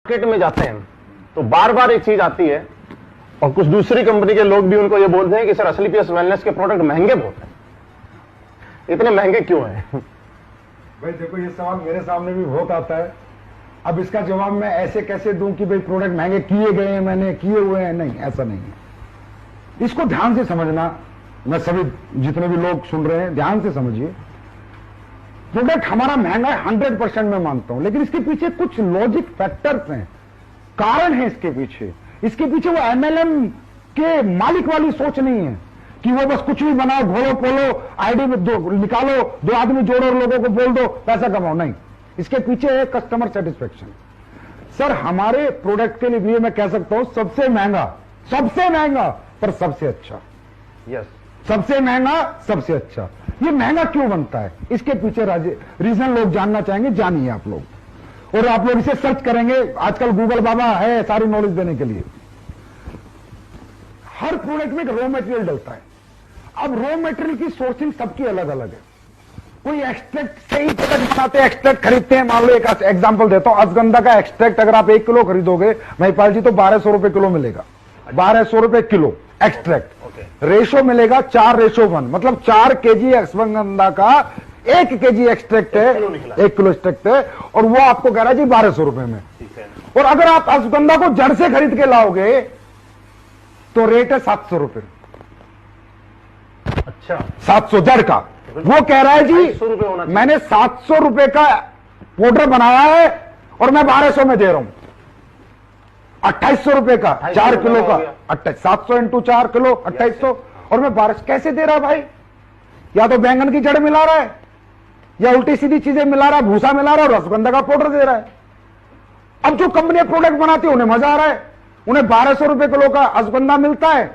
Market में जाते हैं तो बार बार एक चीज आती है और कुछ दूसरी कंपनी के लोग भी उनको ये बोलते हैं कि सर असलीपीएस वेलनेस के प्रोडक्ट महंगे बहुत हैं, इतने महंगे क्यों हैं? भाई देखो, ये सवाल मेरे सामने भी बहुत आता है। अब इसका जवाब मैं ऐसे कैसे दूं कि भाई प्रोडक्ट महंगे किए गए हैं, मैंने किए हुए हैं? नहीं, ऐसा नहीं है। इसको ध्यान से समझना। मैं सभी जितने भी लोग सुन रहे हैं ध्यान से समझिए। प्रोडक्ट हमारा महंगा है 100% मैं मानता हूं, लेकिन इसके पीछे कुछ लॉजिक फैक्टर्स हैं, कारण है इसके पीछे। इसके पीछे वो एमएलएम के मालिक वाली सोच नहीं है कि वो बस कुछ भी बनाओ, घोलो पोलो, आईडी में निकालो, 2 आदमी जोड़ो और लोगों को बोल दो पैसा कमाओ। नहीं, इसके पीछे है कस्टमर सेटिस्फेक्शन। सर हमारे प्रोडक्ट के लिए मैं कह सकता हूं सबसे महंगा पर सबसे अच्छा। यस, सबसे महंगा सबसे अच्छा। ये महंगा क्यों बनता है, इसके पीछे रीजन लोग जानना चाहेंगे, जानिए आप लोग। और आप लोग इसे सर्च करेंगे, आजकल गूगल बाबा है सारी नॉलेज देने के लिए। हर प्रोडक्ट में एक रॉ मटेरियल डलता है। अब रॉ मटेरियल की सोर्सिंग सबकी अलग अलग है। कोई एक्सट्रैक्ट से ही प्रोडक्ट बनाते हैं, एक्सट्रैक्ट खरीदते हैं। मान लो एक एग्जांपल देता हूं, अश्वगंधा का एक्सट्रैक्ट अगर आप 1 किलो खरीदोगे महिपाल जी तो 1200 रुपए किलो मिलेगा। 1200 रुपए किलो एक्सट्रैक्ट। रेशो मिलेगा 4:1, मतलब 4 केजी अश्वगंधा का 1 केजी एक्सट्रैक्ट है, 1 किलो एक्सट्रैक्ट है, और वो आपको कह रहा है जी 1200 रुपए में। और अगर आप अश्वगंधा को जड़ से खरीद के लाओगे तो रेट है 700 रुपए। अच्छा, 700 जड़ का। वो कह रहा है जी मैंने 700 रुपए का पाउडर बनाया है और मैं 1200 में दे रहा हूं। 2800 रुपए का 4 किलो का 700 इंटू 4 किलो 2800, और मैं 1200 कैसे दे रहा भाई? या तो बैंगन की जड़ मिला रहा है, या उल्टी सीधी चीजें मिला रहा है, भूसा मिला रहा है, और रसगंधा का पाउडर दे रहा है। अब जो कंपनियां प्रोडक्ट बनाती है उन्हें मजा आ रहा है, उन्हें 1200 रुपए किलो का अश्वगंधा मिलता है,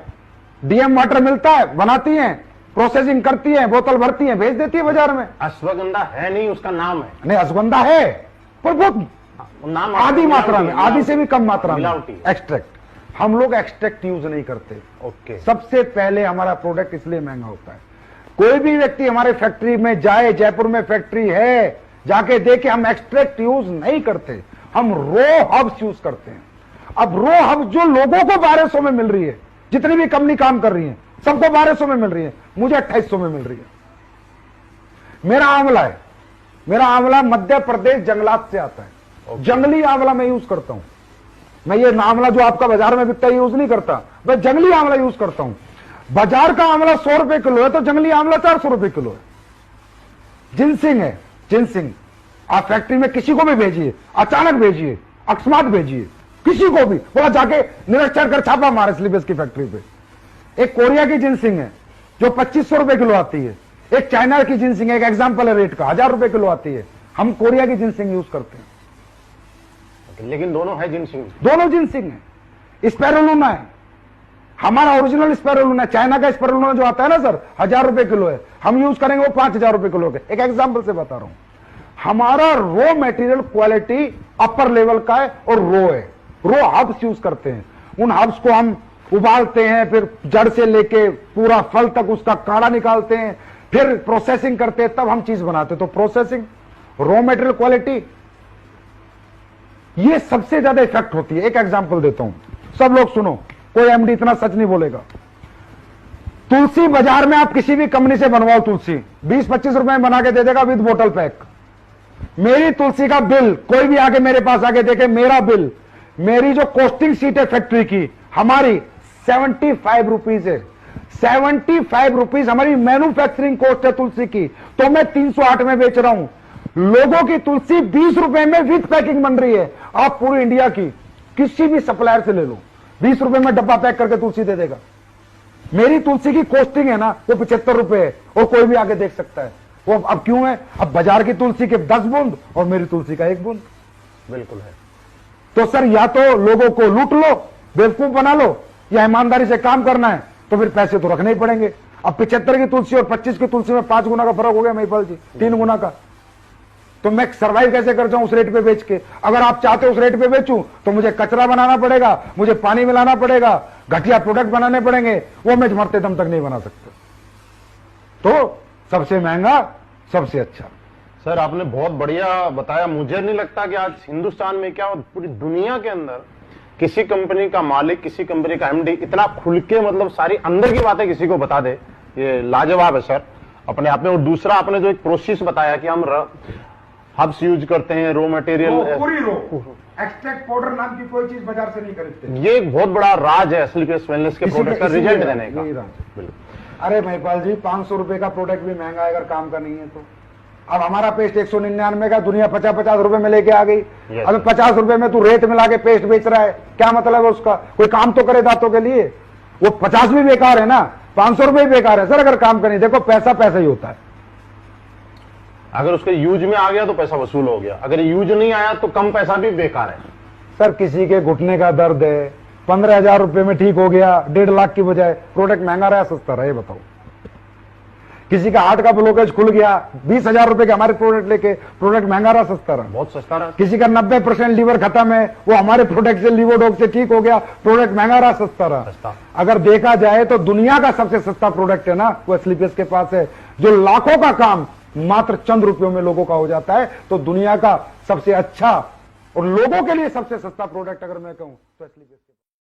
डीएम वाटर मिलता है, बनाती है, प्रोसेसिंग करती है, बोतल भरती है, भेज देती है बाजार में। अश्वगंधा है नहीं, उसका नाम है। नहीं, अश्वगंधा है पर बहुत नाम आधी मात्रा में, आधी से भी कम मात्रा में एक्सट्रैक्ट। हम लोग एक्सट्रैक्ट यूज नहीं करते। ओके। सबसे पहले हमारा प्रोडक्ट इसलिए महंगा होता है। कोई भी व्यक्ति हमारे फैक्ट्री में जाए, जयपुर में फैक्ट्री है, जाके देखे, हम एक्सट्रैक्ट यूज नहीं करते, हम रो हब्स यूज करते हैं। अब रो हब्स जो लोगों को 1200 में मिल रही है, जितनी भी कंपनी काम कर रही है सबको 1200 में मिल रही है, मुझे 2800 में मिल रही है। मेरा आंवला है, मेरा आंवला मध्य प्रदेश जंगलात से आता है। जंगली आंवला मैं यूज करता हूं। मैं ये आंवला जो आपका बाजार में बिकता है यूज नहीं करता, मैं जंगली आंवला यूज करता हूं। बाजार का आंवला 100 रुपए किलो है तो जंगली आंवला 400 रुपए किलो है। जिनसिंग है, जिनसिंग आप फैक्ट्री में किसी को भी भेजिए, अचानक भेजिए, अकस्मात भेजिए, किसी को भी बोला जाके निरीक्षण कर छापा मारे स्लीपेज की फैक्ट्री पे। एक कोरिया की जिनसिंग है जो 2500 रुपए किलो आती है, एक चाइना की जिनसिंग है, एक एग्जाम्पल है रेट का, 1000 रुपए किलो आती है। हम कोरिया की जिनसिंग यूज करते हैं। लेकिन दोनों है जिनसिंग, दोनों जिनसिंग है। स्पैरुलिना है, हमारा ओरिजिनल स्पैरुलिना। चाइना का स्पैरुलिना जो आता है ना सर, 1000 रुपए किलो है, हम यूज करेंगे वो 5000 रुपए किलो के। एक एग्जांपल से बता रहा हूं। हमारा raw material quality upper level का है और रो है। रो हब्स यूज करते हैं। उन हब्स को हम उबालते हैं, फिर जड़ से लेके पूरा फल तक उसका काढ़ा निकालते हैं, फिर प्रोसेसिंग करते हैं, तब हम चीज बनाते हैं। तो प्रोसेसिंग, रॉ मटेरियल क्वालिटी, ये सबसे ज्यादा इफेक्ट होती है। एक एग्जांपल देता हूं, सब लोग सुनो, कोई एमडी इतना सच नहीं बोलेगा। तुलसी बाजार में आप किसी भी कंपनी से बनवाओ, तुलसी 20-25 रुपए में बना के दे देगा विद बोतल पैक। मेरी तुलसी का बिल, कोई भी आके मेरे पास आके देखे, मेरा बिल, मेरी जो कॉस्टिंग सीट है फैक्ट्री की, हमारी 75 रुपीज है। 75 रुपीज हमारी मैन्युफैक्चरिंग कॉस्ट है तुलसी की, तो मैं 308 में बेच रहा हूं। लोगों की तुलसी 20 रुपए में विद पैकिंग बन रही है। आप पूरी इंडिया की किसी भी सप्लायर से ले लो, 20 रुपए में डब्बा पैक करके तुलसी दे देगा। मेरी तुलसी की कॉस्टिंग है ना वो 75 रुपए है, और कोई भी आगे देख सकता है वो। अब क्यों है? अब बाजार की तुलसी के 10 बूंद और मेरी तुलसी का 1 बूंद। बिल्कुल है। तो सर या तो लोगों को लूट लो, बेवकूफ बना लो, या ईमानदारी से काम करना है तो फिर पैसे तो रखने ही पड़ेंगे। अब 75 की तुलसी और 25 की तुलसी में 5 गुना का फर्क हो गया महिपाल जी, 3 गुना का। तो मैं सर्वाइव कैसे कर जाऊं उस रेट पे बेच के? अगर आप चाहते उस रेट पे बेचूं तो मुझे कचरा बनाना पड़ेगा, मुझे पानी मिलाना पड़ेगा, घटिया प्रोडक्ट बनाने पड़ेंगे, वो मैं मरते दम तक नहीं बना सकता। तो सबसे महंगा सबसे अच्छा। सर आपने बहुत बढ़िया बताया। मुझे नहीं लगता कि आज हिंदुस्तान में क्या पूरी दुनिया के अंदर किसी कंपनी का मालिक, किसी कंपनी का एमडी इतना खुल के मतलब सारी अंदर की बातें किसी को बता दे। ये लाजवाब है सर अपने आप में। और दूसरा आपने जो एक प्रोसेस बताया कि हम हब्स यूज करते हैं, रॉ मटेरियल, पूरी रो एक्सट्रैक्ट पाउडर नाम की कोई चीज बाजार से नहीं खरीदते। ये एक बहुत बड़ा राज है एसलीपीएस वेलनेस के प्रोडक्ट का रिजल्ट देने का। बिल्कुल। अरे महिपाल जी 500 रुपए का प्रोडक्ट भी महंगा है अगर काम का नहीं है तो। अब हमारा पेस्ट 199 का, दुनिया 50-50 रुपए में लेके आ गई। अब 50 रुपए में तू रेट मिला के पेस्ट बेच रहा है, क्या मतलब है उसका? कोई काम तो करे दांतों के लिए। वो 50 भी बेकार है ना, 500 रुपए भी बेकार है सर अगर काम का नहीं। देखो पैसा पैसा ही होता है। अगर उसके यूज में आ गया तो पैसा वसूल हो गया, अगर यूज नहीं आया तो कम पैसा भी बेकार है। सर किसी के घुटने का दर्द है, 15,000 रुपए में ठीक हो गया, 1.5 लाख की बजाय, प्रोडक्ट महंगा रहा सस्ता रहा, ये बताओ। किसी का हार्ट का ब्लॉकेज खुल गया, 20,000 रुपए के हमारे प्रोडक्ट लेके, प्रोडक्ट महंगा रहा सस्ता रहा, बहुत सस्ता रहा। किसी का 90% लीवर खत्म है, वो हमारे प्रोडक्ट से लीवोडॉग से ठीक हो गया, प्रोडक्ट महंगा रहा सस्ता रहा। अगर देखा जाए तो दुनिया का सबसे सस्ता प्रोडक्ट है ना वो एसलीपीएस के पास है, जो लाखों का काम मात्र चंद रुपयों में लोगों का हो जाता है। तो दुनिया का सबसे अच्छा और लोगों के लिए सबसे सस्ता प्रोडक्ट अगर मैं कहूं तो एसलीपीएस